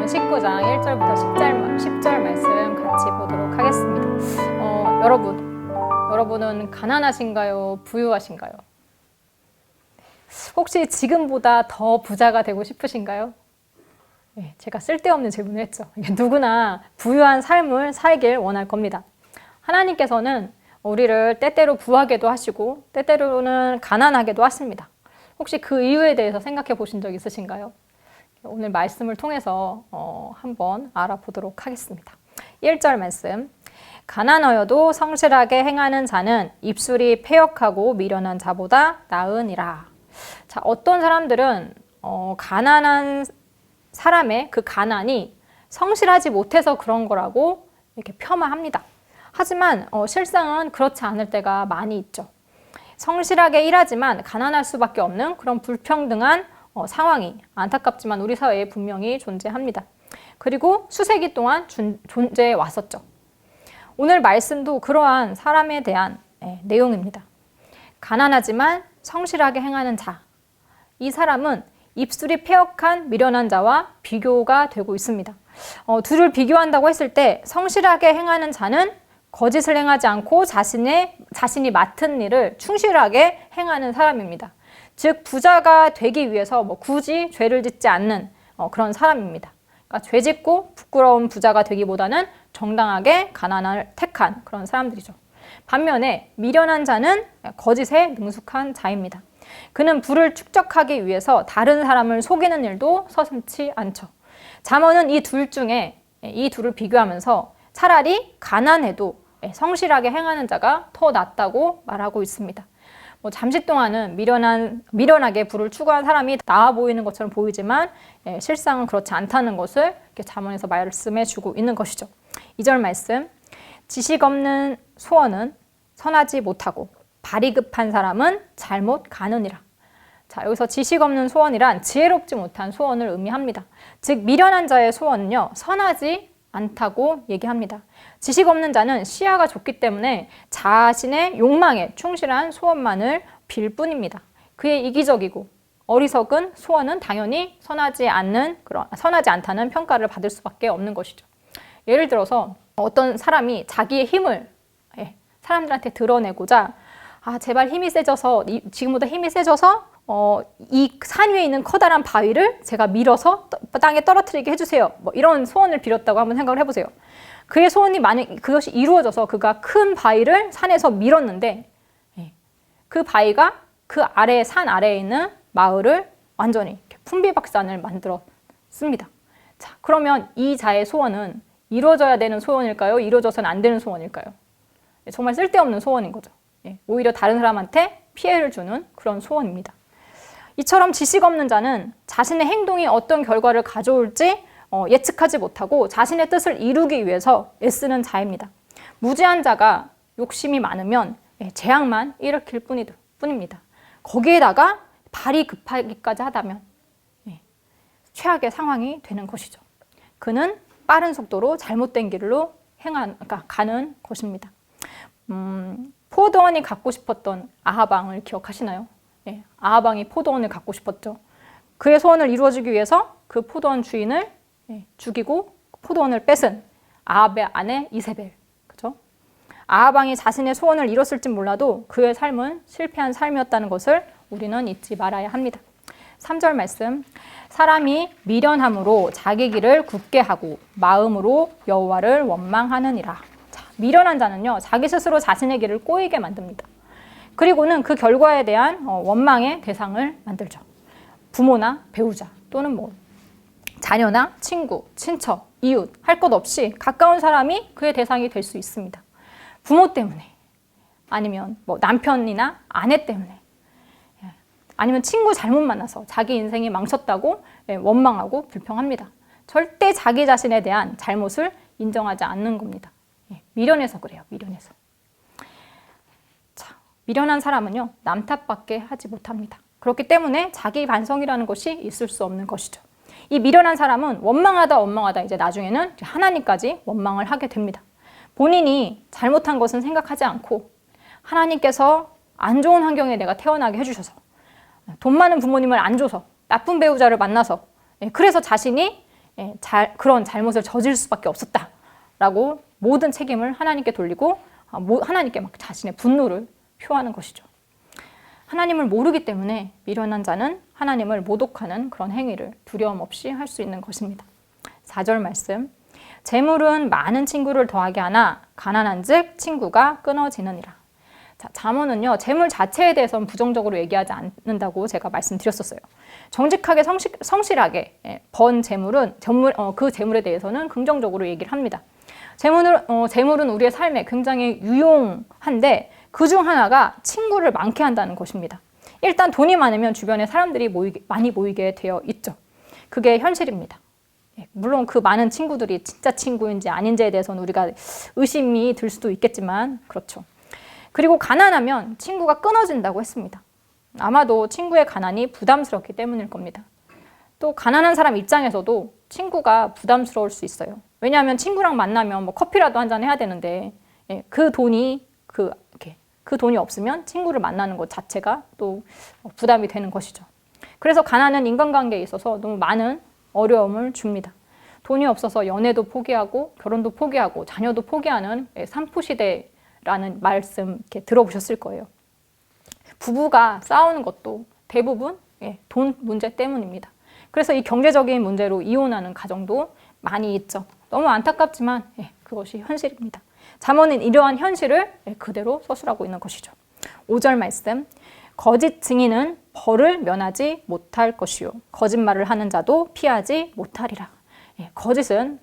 마태복음 19장 1절부터 10절 말씀 같이 보도록 하겠습니다. 여러분은 가난하신가요? 부유하신가요? 혹시 지금보다 더 부자가 되고 싶으신가요? 네, 제가 쓸데없는 질문을 했죠. 누구나 부유한 삶을 살길 원할 겁니다. 하나님께서는 우리를 때때로 부하게도 하시고 때때로는 가난하게도 하십니다. 혹시 그 이유에 대해서 생각해 보신 적 있으신가요? 오늘 말씀을 통해서 한번 알아보도록 하겠습니다. 1절 말씀. 가난하여도 성실하게 행하는 자는 입술이 패역하고 미련한 자보다 나으니라. 자, 어떤 사람들은 가난한 사람의 그 가난이 성실하지 못해서 그런 거라고 이렇게 폄하합니다. 하지만 실상은 그렇지 않을 때가 많이 있죠. 성실하게 일하지만 가난할 수밖에 없는 그런 불평등한 상황이 안타깝지만 우리 사회에 분명히 존재합니다. 그리고 수세기 동안 존재해 왔었죠. 오늘 말씀도 그러한 사람에 대한 내용입니다. 가난하지만 성실하게 행하는 자. 이 사람은 입술이 패역한 미련한 자와 비교가 되고 있습니다. 둘을 비교한다고 했을 때 성실하게 행하는 자는 거짓을 행하지 않고 자신이 맡은 일을 충실하게 행하는 사람입니다. 즉 부자가 되기 위해서 굳이 죄를 짓지 않는 그런 사람입니다. 그러니까 죄 짓고 부끄러운 부자가 되기보다는 정당하게 가난을 택한 그런 사람들이죠. 반면에 미련한 자는 거짓에 능숙한 자입니다. 그는 부를 축적하기 위해서 다른 사람을 속이는 일도 서슴지 않죠. 잠언은 이 둘 중에 이 둘을 비교하면서 차라리 가난해도 성실하게 행하는 자가 더 낫다고 말하고 있습니다. 잠시 동안은 미련하게 부를 추구한 사람이 나아 보이는 것처럼 보이지만 실상은 그렇지 않다는 것을 이렇게 잠언에서 말씀해 주고 있는 것이죠. 2절 말씀. 지식 없는 소원은 선하지 못하고 발이 급한 사람은 잘못 가느니라. 자, 여기서 지식 없는 소원이란 지혜롭지 못한 소원을 의미합니다. 즉 미련한 자의 소원은요 선하지 않다고 얘기합니다. 지식 없는 자는 시야가 좁기 때문에 자신의 욕망에 충실한 소원만을 빌 뿐입니다. 그의 이기적이고 어리석은 소원은 당연히 선하지 않다는 평가를 받을 수밖에 없는 것이죠. 예를 들어서 어떤 사람이 자기의 힘을 사람들한테 드러내고자 제발 지금보다 힘이 세져서 이 산 위에 있는 커다란 바위를 제가 밀어서 땅에 떨어뜨리게 해주세요. 이런 소원을 빌었다고 한번 생각을 해보세요. 그의 소원이 만약 그것이 이루어져서 그가 큰 바위를 산에서 밀었는데 그 바위가 그 산 아래에 있는 마을을 완전히 풍비박산을 만들었습니다. 자, 그러면 이 자의 소원은 이루어져야 되는 소원일까요? 이루어져서는 안 되는 소원일까요? 정말 쓸데없는 소원인 거죠. 오히려 다른 사람한테 피해를 주는 그런 소원입니다. 이처럼 지식 없는 자는 자신의 행동이 어떤 결과를 가져올지 예측하지 못하고 자신의 뜻을 이루기 위해서 애쓰는 자입니다. 무지한 자가 욕심이 많으면 재앙만 일으킬 뿐입니다. 거기에다가 발이 급하기까지 하다면 최악의 상황이 되는 것이죠. 그는 빠른 속도로 잘못된 길로 가는 것입니다. 포도원이 갖고 싶었던 아하방을 기억하시나요? 아하방이 포도원을 갖고 싶었죠. 그의 소원을 이루어주기 위해서 그 포도원 주인을 죽이고 포도원을 뺏은 아합의 아내 이세벨. 그죠? 아하방이 자신의 소원을 이뤘을진 몰라도 그의 삶은 실패한 삶이었다는 것을 우리는 잊지 말아야 합니다. 3절 말씀. 사람이 미련함으로 자기 길을 굳게 하고 마음으로 여호와를 원망하느니라. 자, 미련한 자는요 자기 스스로 자신의 길을 꼬이게 만듭니다. 그리고는 그 결과에 대한 원망의 대상을 만들죠. 부모나 배우자 또는 자녀나 친구, 친척, 이웃 할 것 없이 가까운 사람이 그의 대상이 될 수 있습니다. 부모 때문에 아니면 남편이나 아내 때문에 아니면 친구 잘못 만나서 자기 인생이 망쳤다고 원망하고 불평합니다. 절대 자기 자신에 대한 잘못을 인정하지 않는 겁니다. 미련해서 그래요. 미련해서. 미련한 사람은요 남 탓밖에 하지 못합니다. 그렇기 때문에 자기 반성이라는 것이 있을 수 없는 것이죠. 이 미련한 사람은 원망하다 이제 나중에는 하나님까지 원망을 하게 됩니다. 본인이 잘못한 것은 생각하지 않고 하나님께서 안 좋은 환경에 내가 태어나게 해주셔서 돈 많은 부모님을 안 줘서 나쁜 배우자를 만나서 그래서 자신이 그런 잘못을 저질 수밖에 없었다라고 모든 책임을 하나님께 돌리고 하나님께 막 자신의 분노를 표하는 것이죠. 하나님을 모르기 때문에 미련한 자는 하나님을 모독하는 그런 행위를 두려움 없이 할 수 있는 것입니다. 4절 말씀. 재물은 많은 친구를 더하게 하나 가난한 즉 친구가 끊어지느니라. 자, 잠언은요, 재물 자체에 대해서는 부정적으로 얘기하지 않는다고 제가 말씀드렸었어요. 정직하게 성실하게 번 재물은 그 재물에 대해서는 긍정적으로 얘기를 합니다. 재물은 우리의 삶에 굉장히 유용한데 그 중 하나가 친구를 많게 한다는 것입니다. 일단 돈이 많으면 주변에 사람들이 많이 모이게 되어 있죠. 그게 현실입니다. 물론 그 많은 친구들이 진짜 친구인지 아닌지에 대해서는 우리가 의심이 들 수도 있겠지만 그렇죠. 그리고 가난하면 친구가 끊어진다고 했습니다. 아마도 친구의 가난이 부담스럽기 때문일 겁니다. 또 가난한 사람 입장에서도 친구가 부담스러울 수 있어요. 왜냐하면 친구랑 만나면 뭐 커피라도 한잔 해야 되는데 그 돈이 없으면 친구를 만나는 것 자체가 또 부담이 되는 것이죠. 그래서 가난은 인간관계에 있어서 너무 많은 어려움을 줍니다. 돈이 없어서 연애도 포기하고 결혼도 포기하고 자녀도 포기하는 산포시대라는 말씀 이렇게 들어보셨을 거예요. 부부가 싸우는 것도 대부분 돈 문제 때문입니다. 그래서 이 경제적인 문제로 이혼하는 가정도 많이 있죠. 너무 안타깝지만 그것이 현실입니다. 잠언은 이러한 현실을 그대로 서술하고 있는 것이죠. 5절 말씀. 거짓 증인은 벌을 면하지 못할 것이요 거짓말을 하는 자도 피하지 못하리라. 거짓은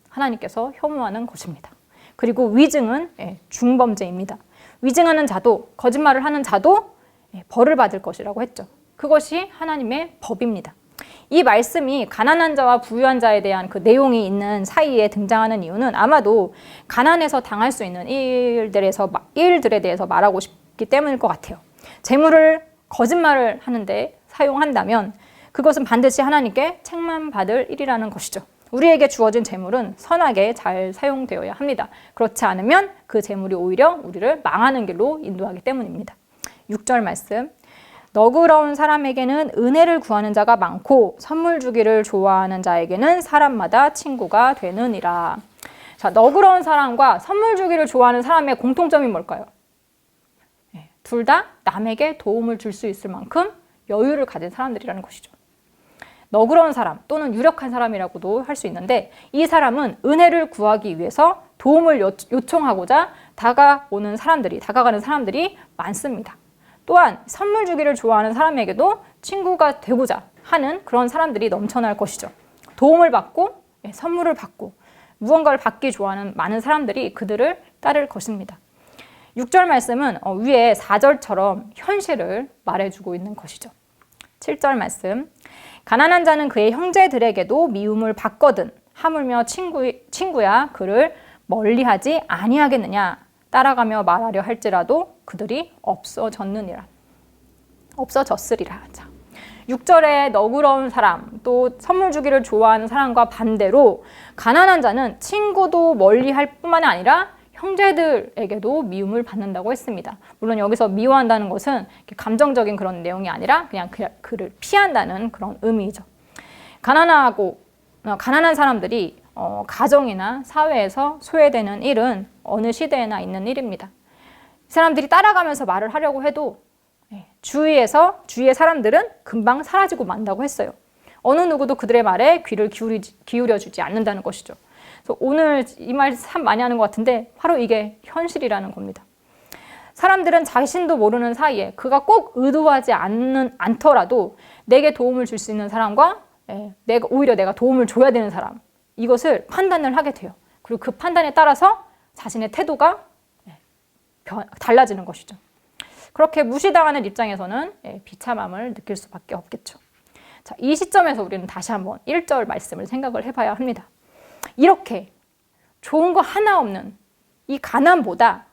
하나님께서 혐오하는 것입니다. 그리고 위증은 중범죄입니다. 위증하는 자도 거짓말을 하는 자도 벌을 받을 것이라고 했죠. 그것이 하나님의 법입니다. 이 말씀이 가난한 자와 부유한 자에 대한 그 내용이 있는 사이에 등장하는 이유는 아마도 가난해서 당할 수 있는 일들에 대해서 말하고 싶기 때문일 것 같아요. 재물을 거짓말을 하는데 사용한다면 그것은 반드시 하나님께 책만 받을 일이라는 것이죠. 우리에게 주어진 재물은 선하게 잘 사용되어야 합니다. 그렇지 않으면 그 재물이 오히려 우리를 망하는 길로 인도하기 때문입니다. 6절 말씀. 너그러운 사람에게는 은혜를 구하는 자가 많고 선물 주기를 좋아하는 자에게는 사람마다 친구가 되느니라. 자, 너그러운 사람과 선물 주기를 좋아하는 사람의 공통점이 뭘까요? 둘 다 남에게 도움을 줄 수 있을 만큼 여유를 가진 사람들이라는 것이죠. 너그러운 사람 또는 유력한 사람이라고도 할 수 있는데 이 사람은 은혜를 구하기 위해서 도움을 요청하고자 다가가는 사람들이 많습니다. 또한 선물 주기를 좋아하는 사람에게도 친구가 되고자 하는 그런 사람들이 넘쳐날 것이죠. 도움을 받고 선물을 받고 무언가를 받기 좋아하는 많은 사람들이 그들을 따를 것입니다. 6절 말씀은 위에 4절처럼 현실을 말해주고 있는 것이죠. 7절 말씀. 가난한 자는 그의 형제들에게도 미움을 받거든 하물며 친구야 그를 멀리하지 아니하겠느냐. 따라가며 말하려 할지라도 그들이 없어졌으리라. 자, 6절에 너그러운 사람, 또 선물 주기를 좋아하는 사람과 반대로 가난한 자는 친구도 멀리할 뿐만 아니라 형제들에게도 미움을 받는다고 했습니다. 물론 여기서 미워한다는 것은 감정적인 그런 내용이 아니라 그냥 그를 피한다는 그런 의미죠. 가난한 사람들이 가정이나 사회에서 소외되는 일은 어느 시대에나 있는 일입니다. 사람들이 따라가면서 말을 하려고 해도 주위의 사람들은 금방 사라지고 만다고 했어요. 어느 누구도 그들의 말에 귀를 기울여주지 않는다는 것이죠. 그래서 오늘 이 말 참 많이 하는 것 같은데 바로 이게 현실이라는 겁니다. 사람들은 자신도 모르는 사이에 그가 꼭 의도하지 않더라도 내게 도움을 줄 수 있는 사람과 오히려 내가 도움을 줘야 되는 사람, 이것을 판단을 하게 돼요. 그리고 그 판단에 따라서 자신의 태도가 달라지는 것이죠. 그렇게 무시당하는 입장에서는 비참함을 느낄 수밖에 없겠죠. 자, 이 시점에서 우리는 다시 한번 1절 말씀을 생각을 해봐야 합니다. 이렇게 좋은 거 하나 없는 이 가난보다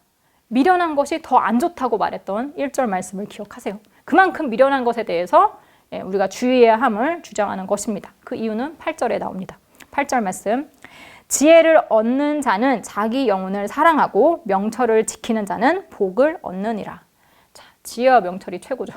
미련한 것이 더 안 좋다고 말했던 1절 말씀을 기억하세요. 그만큼 미련한 것에 대해서 우리가 주의해야 함을 주장하는 것입니다. 그 이유는 8절에 나옵니다. 8절 말씀. 지혜를 얻는 자는 자기 영혼을 사랑하고 명철을 지키는 자는 복을 얻느니라. 자, 지혜와 명철이 최고죠.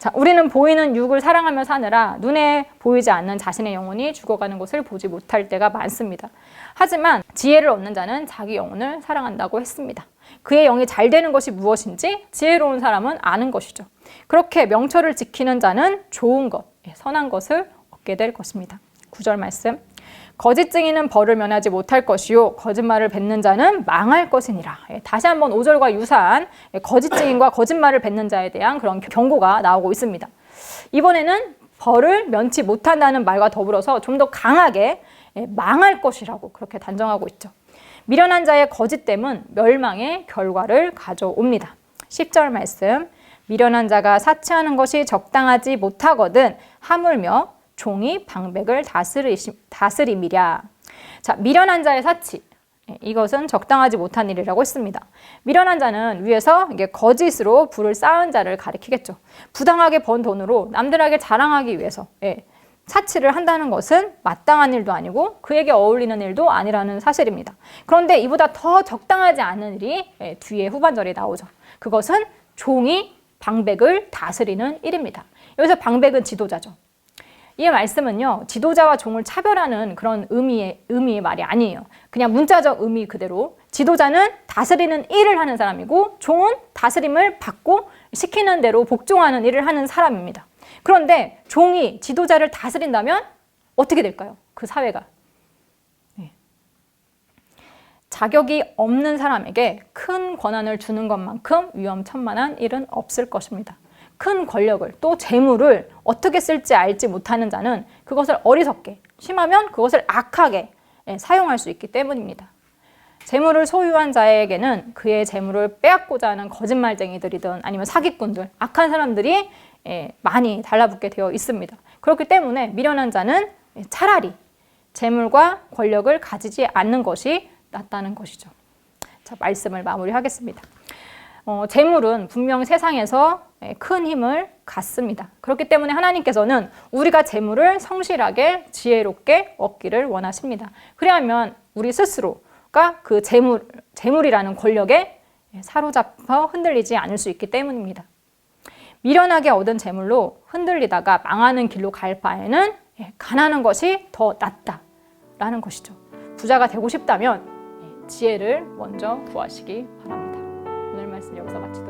자, 우리는 보이는 육을 사랑하며 사느라 눈에 보이지 않는 자신의 영혼이 죽어가는 것을 보지 못할 때가 많습니다. 하지만 지혜를 얻는 자는 자기 영혼을 사랑한다고 했습니다. 그의 영이 잘 되는 것이 무엇인지 지혜로운 사람은 아는 것이죠. 그렇게 명철을 지키는 자는 좋은 것, 선한 것을 얻게 될 것입니다. 9절 말씀. 거짓 증인은 벌을 면하지 못할 것이요 거짓말을 뱉는 자는 망할 것이니라. 다시 한번 5절과 유사한 거짓 증인과 거짓말을 뱉는 자에 대한 그런 경고가 나오고 있습니다. 이번에는 벌을 면치 못한다는 말과 더불어서 좀 더 강하게 망할 것이라고 그렇게 단정하고 있죠. 미련한 자의 거짓됨은 멸망의 결과를 가져옵니다. 10절 말씀. 미련한 자가 사치하는 것이 적당하지 못하거든 하물며 종이 방백을 다스림이랴. 자, 미련한 자의 사치. 이것은 적당하지 못한 일이라고 했습니다. 미련한 자는 위에서 이게 거짓으로 부를 쌓은 자를 가리키겠죠. 부당하게 번 돈으로 남들에게 자랑하기 위해서 사치를 한다는 것은 마땅한 일도 아니고 그에게 어울리는 일도 아니라는 사실입니다. 그런데 이보다 더 적당하지 않은 일이 뒤에 후반절에 나오죠. 그것은 종이 방백을 다스리는 일입니다. 여기서 방백은 지도자죠. 이 말씀은요, 지도자와 종을 차별하는 그런 의미의 말이 아니에요. 그냥 문자적 의미 그대로 지도자는 다스리는 일을 하는 사람이고 종은 다스림을 받고 시키는 대로 복종하는 일을 하는 사람입니다. 그런데 종이 지도자를 다스린다면 어떻게 될까요? 그 사회가. 자격이 없는 사람에게 큰 권한을 주는 것만큼 위험천만한 일은 없을 것입니다. 큰 권력을 또 재물을 어떻게 쓸지 알지 못하는 자는 그것을 어리석게, 심하면 그것을 악하게 사용할 수 있기 때문입니다. 재물을 소유한 자에게는 그의 재물을 빼앗고자 하는 거짓말쟁이들이든 아니면 사기꾼들, 악한 사람들이 많이 달라붙게 되어 있습니다. 그렇기 때문에 미련한 자는 차라리 재물과 권력을 가지지 않는 것이 낫다는 것이죠. 자, 말씀을 마무리하겠습니다. 재물은 분명 세상에서 큰 힘을 갖습니다. 그렇기 때문에 하나님께서는 우리가 재물을 성실하게 지혜롭게 얻기를 원하십니다. 그래야만 우리 스스로가 그 재물이라는 권력에 사로잡혀 흔들리지 않을 수 있기 때문입니다. 미련하게 얻은 재물로 흔들리다가 망하는 길로 갈 바에는 가난한 것이 더 낫다라는 것이죠. 부자가 되고 싶다면 지혜를 먼저 구하시기 바랍니다. 오늘 말씀 여기서 마치겠습니다.